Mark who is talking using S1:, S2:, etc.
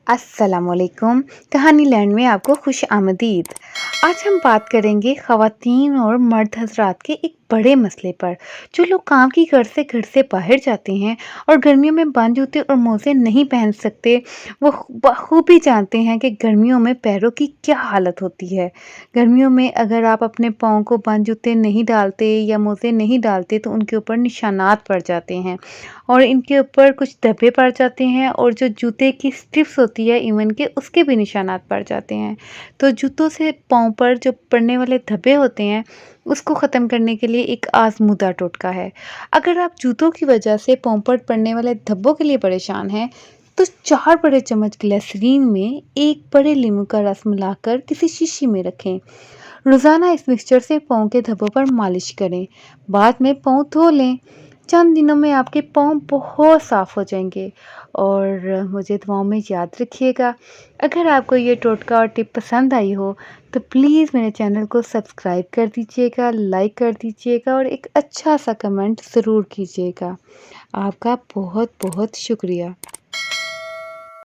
S1: अस्सलामुअलैकुम। कहानी लैंड में आपको खुश आमदीद। आज हम बात करेंगे ख़वातीन और मर्द हज़रात के एक बड़े मसले पर। जो लोग काम की घर से बाहर जाते हैं और गर्मियों में बंद जूते और मोज़े नहीं पहन सकते, वो बखूबी जानते हैं कि गर्मियों में पैरों की क्या हालत होती है। गर्मियों में अगर आप अपने पाँव को बंद जूते नहीं डालते या मोज़े नहीं डालते तो उनके ऊपर निशानात पड़ जाते हैं और इनके ऊपर कुछ धब्बे पड़ जाते हैं और जो जूते की स्ट्रिप्स होती है इवन के उसके भी निशानात पड़ जाते हैं। तो जूतों से पाँव पर जो पड़ने वाले धब्बे होते हैं उसको ख़त्म करने के लिए एक आज़मूदा टोटका है। अगर आप जूतों की वजह से पाँव पर पड़ने वाले धब्बों के लिए परेशान हैं तो 4 बड़े चम्मच ग्लिसरीन में 1 बड़े नींबू का रस मिलाकर किसी शीशी में रखें। रोज़ाना इस मिक्सचर से पाँव के धब्बों पर मालिश करें। बाद में पाँव धो लें। चंद दिनों में आपके पाँव बहुत साफ़ हो जाएंगे और मुझे दुआओं में याद रखिएगा। अगर आपको ये टोटका और टिप पसंद आई हो तो प्लीज़ मेरे चैनल को सब्सक्राइब कर दीजिएगा, लाइक कर दीजिएगा और एक अच्छा सा कमेंट ज़रूर कीजिएगा। आपका बहुत बहुत शुक्रिया।